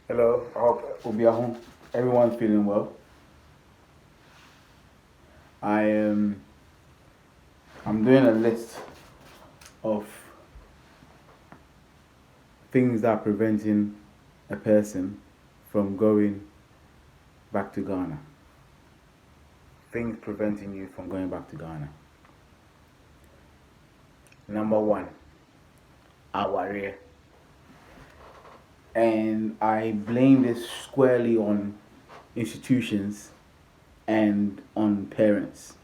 Hello, I hope Obiahon, everyone's feeling well. I am I'm doing a list of things that are preventing a person from going back to Ghana. Things preventing you from going back to Ghana. Number one, aware. And I blame this squarely on institutions and on parents.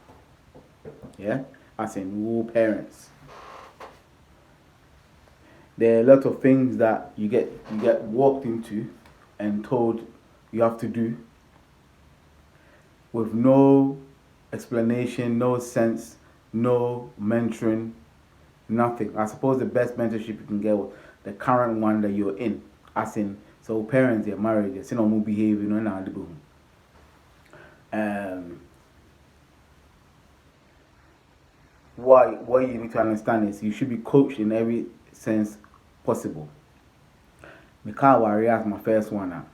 Yeah? As in all parents. There are a lot of things that you get walked into and told you have to do with no explanation, no sense, no mentoring, nothing. I suppose the best mentorship you can get with the current one that you're in. As in, so parents they're married, they're seeing normal behavior, no now the boom. Um what you need to understand is you should be coached in every sense possible. Mika Warrior as my first one now.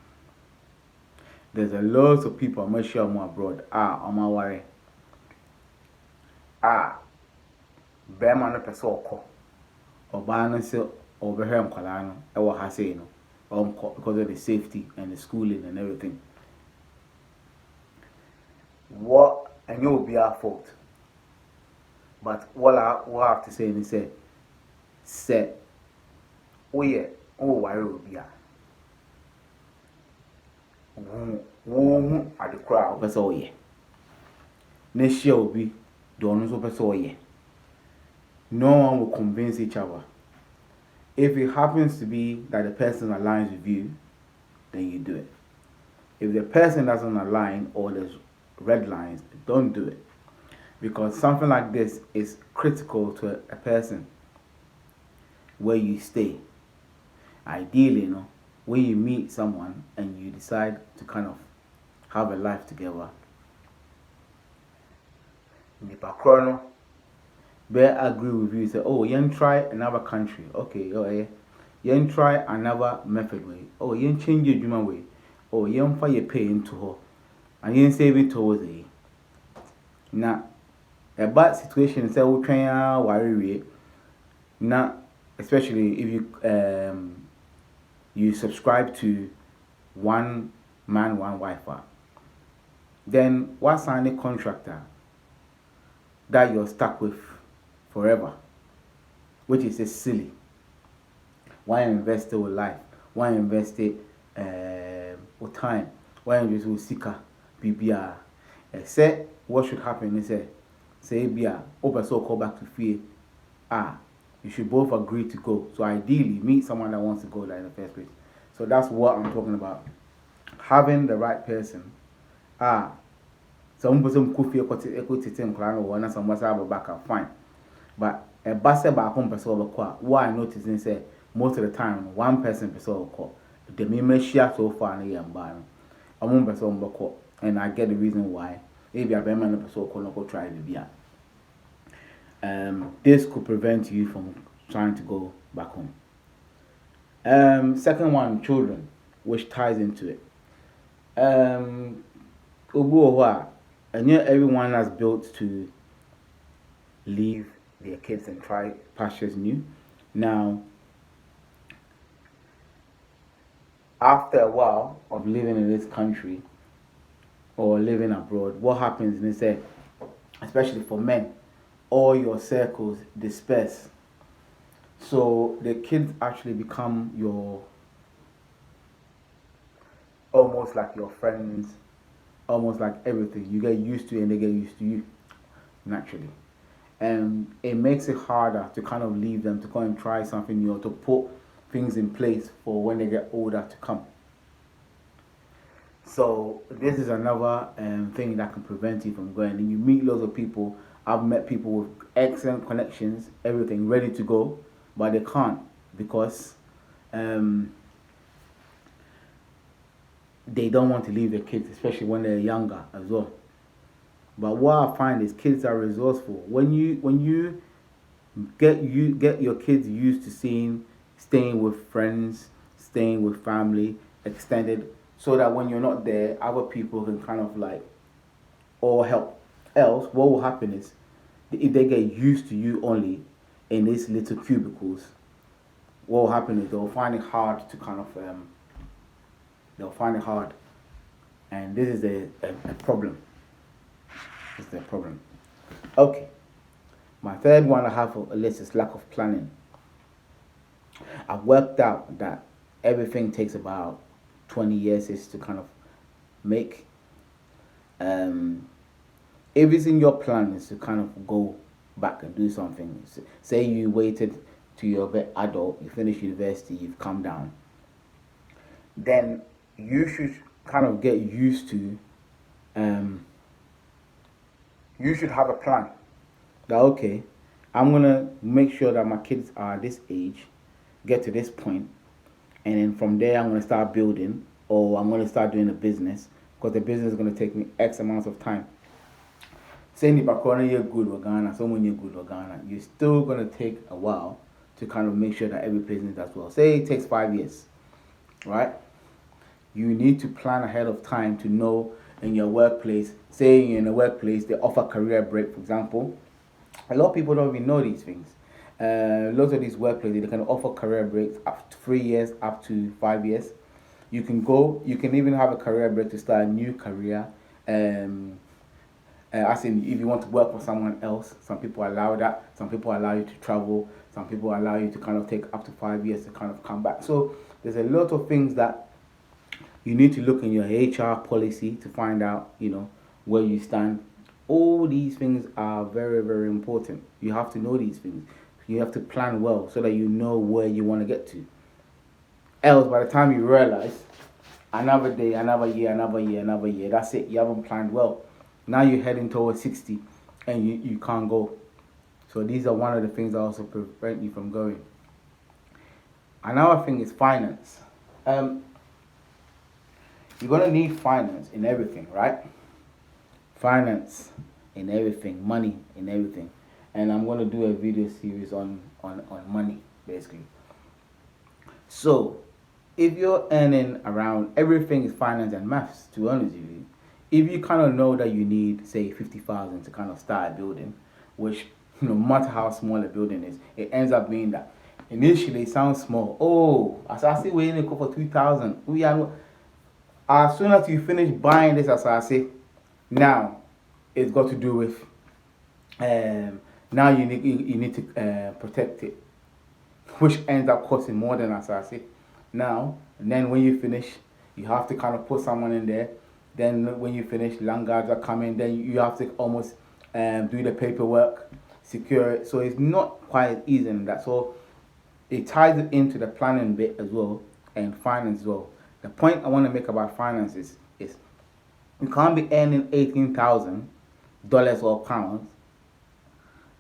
There's a lot of people I'm sure I'm abroad. I'm worry. Bema no pese okọ. Oba no se obehwe nkwala no e wo ha sei no. Because of the safety and the schooling and everything. What and you will be our fault. But what I will have to say is say oh yeah, oh worry will be wo at the crowd pese oh yeah. Ne share obi do no so pese oh yeah. No one will convince each other. If it happens to be that the person aligns with you, then you do it. If the person doesn't align or there's red lines, don't do it. Because something like this is critical to a person where you stay. Ideally, when you meet someone and you decide to kind of have a life together, nipa kro no bear agree with you, say, oh, you try another country. Okay, oh yeah. You try another method way. Oh, you change your human way. Oh, you for your pay into her. And you save it towards it. Now, a bad situation say we try worry. Now, especially if you subscribe to one man, one wife, then what sign a contractor that you're stuck with forever, which is a silly. Why invest with life? Why invest with time? Why invest with seeker? BBR. Say what should happen is say BR, open so call back to fear. You should both agree to go. So ideally meet someone that wants to go there in the first place. So that's what I'm talking about. Having the right person. Some person could feel equity team clan or one some was have a backup, fine. But a basse back home person over qua. What I noticed is say most of the time one person person over call. The meme share so far in the bar. I won't person over call. And I get the reason why. Maybe I better man person call go try the beer. This could prevent you from trying to go back home. Second one, children, which ties into it. And yet everyone has built to leave their kids and try pastures new. Now, after a while of living in this country or living abroad, what happens? And they say, especially for men, all your circles disperse. So the kids actually become your almost like your friends, almost like everything. You get used to it and they get used to you naturally. And it makes it harder to kind of leave them to go and try something new or to put things in place for when they get older to come. So this is another thing that can prevent you from going. And you meet loads of people. I've met people with excellent connections, everything ready to go, but they can't because they don't want to leave their kids, especially when they're younger as well. But what I find is kids are resourceful. When you get your kids used to staying with friends, staying with family, extended, so that when you're not there, other people can kind of like all help. Else, what will happen is if they get used to you only in these little cubicles, what will happen is they'll find it hard to kind of they'll find it hard, and this is a problem. This is a problem. Okay, my third one I have on a list is lack of planning. I've worked out that everything takes about 20 years is to kind of make. Um, if it's in your plan is to kind of go back and do something. Say you waited to your adult, you finish university, you've come down, then you should kind of get used to. Um, you should have a plan that okay, I'm gonna make sure that my kids are this age, get to this point, and then from there I'm gonna start building, or I'm gonna start doing a business because the business is gonna take me X amounts of time. Say if you're good or Ghana, someone you're good or Ghana, you're still gonna take a while to kind of make sure that every business does well. Say it takes 5 years, right? You need to plan ahead of time to know in your workplace. Say in a workplace they offer career break, for example. A lot of people don't even know these things. Lots of these workplaces they can offer career breaks up to 3 years, up to 5 years. You can go. You can even have a career break to start a new career. As in, if you want to work for someone else, some people allow that. Some people allow you to travel. Some people allow you to kind of take up to 5 years to kind of come back. So there's a lot of things that you need to look in your HR policy to find out, where you stand. All these things are very, very important. You have to know these things. You have to plan well so that you know where you want to get to. Else, by the time you realize, another day, another year, another year, another year, that's it. You haven't planned well. Now you're heading towards 60 and you can't go. So these are one of the things that also prevent you from going. Another thing is finance. You're going to need finance in everything, right? Finance in everything, money in everything. And I'm going to do a video series on money, basically. So, if you're earning around, everything is finance and maths, to be honest with you. If you kind of know that you need, say, 50,000 to kind of start a building, which, no matter how small a building is, it ends up being that. Initially, it sounds small. Oh, as I say, we're in a for 2,000. We are. As soon as you finish buying this, as I say, now it's got to do with. Now you need to protect it, which ends up costing more than as I say. Now and then when you finish, you have to kind of put someone in there. Then when you finish, landlords are coming. Then you have to almost do the paperwork, secure it. So it's not quite easy in that. So it ties it into the planning bit as well and finance as well. The point I want to make about finances is you can't be earning $18,000 or pounds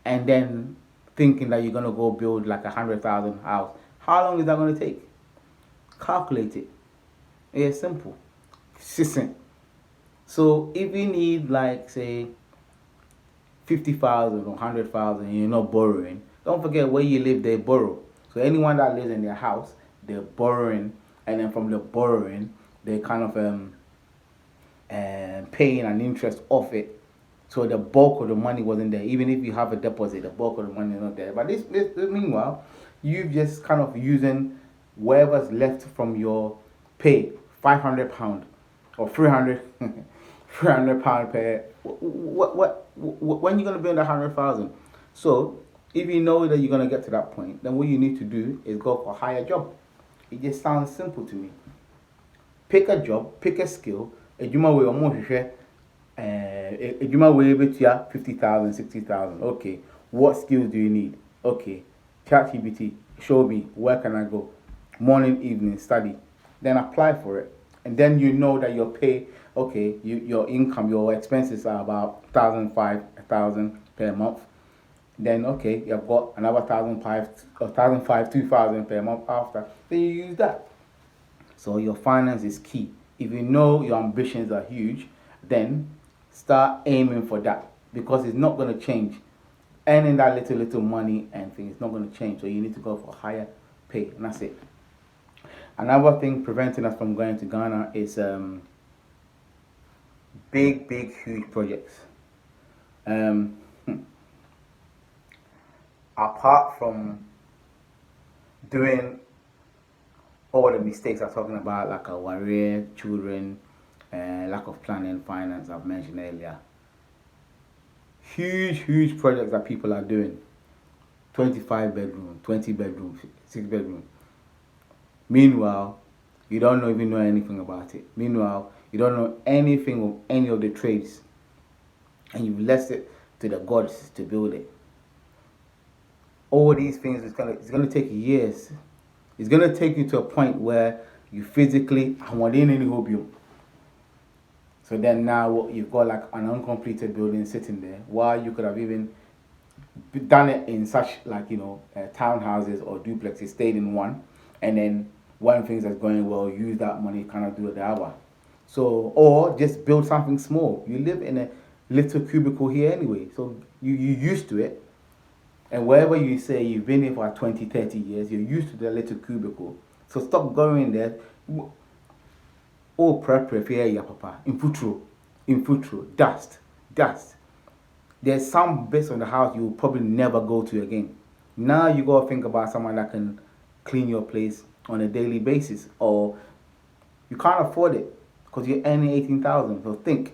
and then thinking that you're gonna go build like 100,000 house. How long is that gonna take? Calculate it. It's simple. Succinct. So if you need like say 50,000 or 100,000 and you're not borrowing, don't forget where you live they borrow. So anyone that lives in their house, they're borrowing, and then from the borrowing, they kind of paying an interest off it. So the bulk of the money wasn't there. Even if you have a deposit, the bulk of the money is not there. But this meanwhile, you've just kind of using whatever's left from your pay, £500 or 300, £300 per. What when you're gonna build 100,000? So if you know that you're gonna get to that point, then what you need to do is go for a higher job. It just sounds simple to me. Pick a job, pick a skill. Ejuma we almost share. Ejuma we able to 50,000, 60,000. Okay, what skills do you need? Okay, ChatGPT, show me where can I go? Morning, evening, study. Then apply for it, and then you know that your pay. Okay, your income, your expenses are about 1,000 per month. Then okay, you've got another 1,500, 2,000 per month after. Then you use that. So your finance is key. If you know your ambitions are huge, then start aiming for that because it's not going to change. Earning that little money and things is not going to change. So you need to go for higher pay, and that's it. Another thing preventing us from going to Ghana is big, huge projects. Um, Apart from doing all the mistakes I'm talking about, like a warrior, children, lack of planning, finance, I've mentioned earlier. Huge projects that people are doing. 25 bedroom, 20 bedroom, 6 bedroom. Meanwhile, you don't even know anything about it. Meanwhile, you don't know anything of any of the trades. And you've left it to the gods to build it. All these things it's gonna take years. It's gonna take you to a point where you physically so then now you've got like an uncompleted building sitting there while you could have even done it in such like townhouses or duplexes, stayed in one, and then one things that's going well, use that money kind of do the other. So or just build something small. You live in a little cubicle here anyway, so you used to it, and wherever you say you've been here for 20, 30 years, you're used to the little cubicle. So stop going there. Oh, prepare ya papa. In futuro, dust. There's some bits on the house you will probably never go to again. Now you gotta think about someone that can clean your place on a daily basis, or you can't afford it because you're earning 18,000. So think,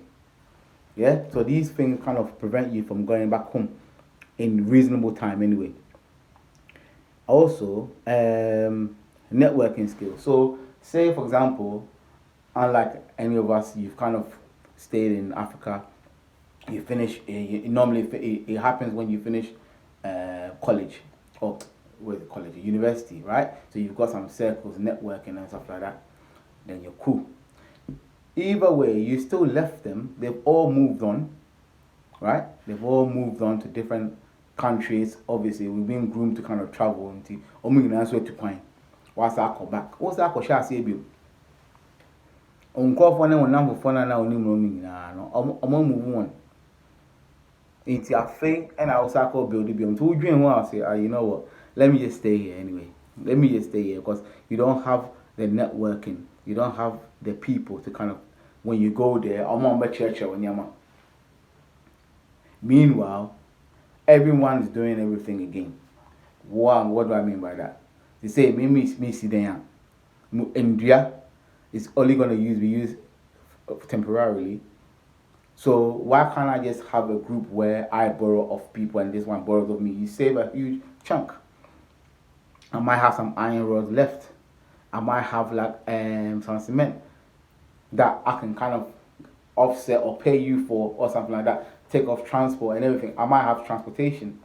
yeah. So these things kind of prevent you from going back home in reasonable time anyway. Also, networking skills. So say for example, unlike any of us, you've kind of stayed in Africa. You finish. Normally, it happens when you finish college or with college, university, right? So you've got some circles, networking and stuff like that. Then you're cool. Either way, you still left them. They've all moved on, right? They've all moved on to different countries. Obviously, we've been groomed to kind of travel into. Answer to point. What's that call back? What's that call? Shall I say you? Nkurɔfoɔ ne wɔn namfofoɔ no na wɔnim wɔn nyinaa no ɔmo move on. Nti afei ɛna awusa akɔ build bi nti wodwen ho a say you know what, let me just stay here anyway. Let me just stay here because you don't have the networking, you don't have the people to kind of when you go there ɔmo ɔmbɛkyerɛkyerɛ wɔn nneɛma. Meanwhile, everyone is doing everything again. What do I mean by that? They say me see them India is only gonna be used temporarily. So why can't I just have a group where I borrow of people and this one borrows of me? You save a huge chunk. I might have some iron rods left. I might have like some cement that I can kind of offset or pay you for or something like that. Take off transport and everything. I might have transportation.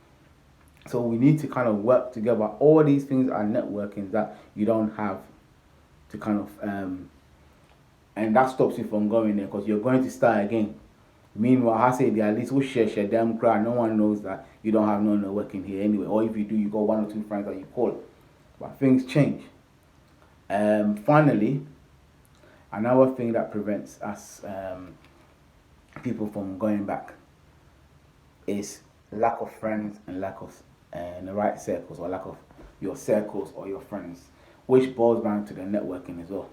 So we need to kind of work together. All these things are networking that you don't have to kind of and that stops you from going there because you're going to start again. Meanwhile, I say at least we share them crowd. No one knows that you don't have no networking here anyway. Or if you do, you got one or two friends that you call. But things change. Finally, another thing that prevents us people from going back is lack of friends and lack of the right circles or lack of your circles or your friends, which boils down to the networking as well.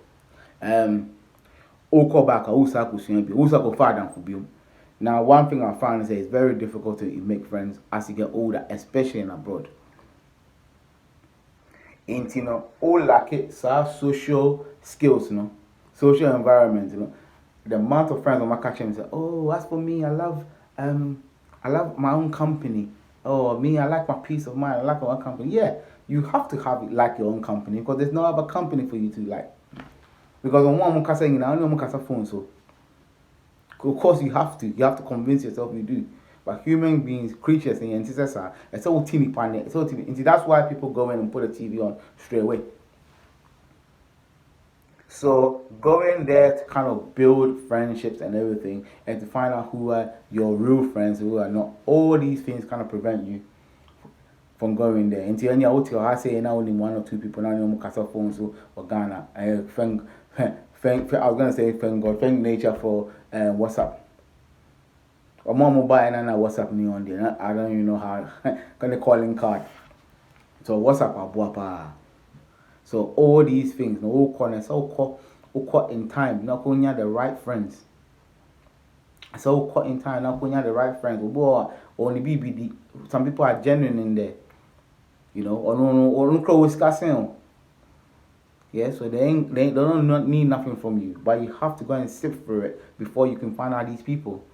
Now, one thing I found is that it's very difficult to make friends as you get older, especially in abroad. And all lack it, so social skills, social environment, The amount of friends on my catch and say, oh, as for me, I love my own company. Oh, me, I like my peace of mind. I like my own company. Yeah, you have to have it like your own company because there's no other company for you to like. Because on one casa, only casa phone, so of course you have to convince yourself you do. But human beings, creatures, and ancestors are it's all teeny pan. It's all teeny. That's why people go in and put a TV on straight away. So going there to kind of build friendships and everything, and to find out who are your real friends, who are not. All these things kind of prevent you from going there. Until any hotel, I say now only one or two people now on casa phones or Ghana. I was gonna say thank God, thank nature for WhatsApp. Or more mobile and WhatsApp me on there. I don't even know how. Kind of calling card. So WhatsApp abuapa. So all these things, no, all corners, all caught in time, not only the right friends. So caught in time, not only the right friends. Only BBD. Some people are genuine in there, or no crow discussing. Yeah, so they don't need nothing from you, but you have to go and sift through it before you can find out these people.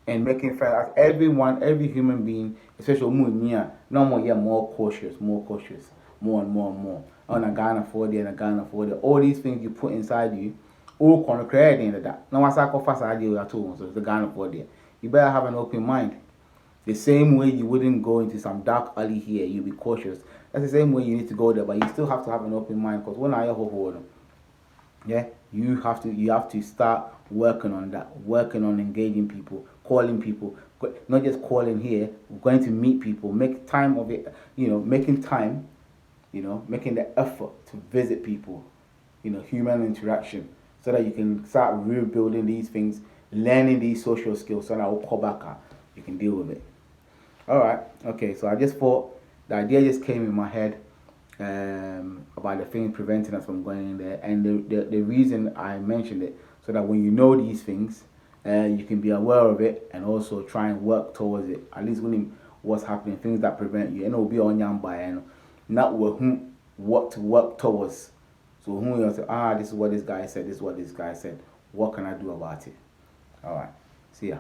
And making friends, as everyone, every human being, especially Munya, no more, yeah, more cautious, more and more and more. On a Ghana for there and a Ghana for there. All these things you put inside you, all kind of creating that. No one sacrifice idea at all, so it's the Ghana for there. You better have an open mind. The same way you wouldn't go into some dark alley here, you'll be cautious. That's the same way you need to go there, but you still have to have an open mind because when I hold yeah, you have to start working on that, working on engaging people, calling people, not just calling here, going to meet people, make time of it, making time, making the effort to visit people, human interaction, so that you can start rebuilding these things, learning these social skills, so that will call back, you can deal with it. All right, okay, so I just thought the idea just came in my head about the thing preventing us from going in there, and the reason I mentioned it so that when you know these things, you can be aware of it and also try and work towards it. At least when what's happening, things that prevent you, and it'll be on your by and not what to work towards. So who you say, this is what this guy said, this is what this guy said. What can I do about it? All right, see ya.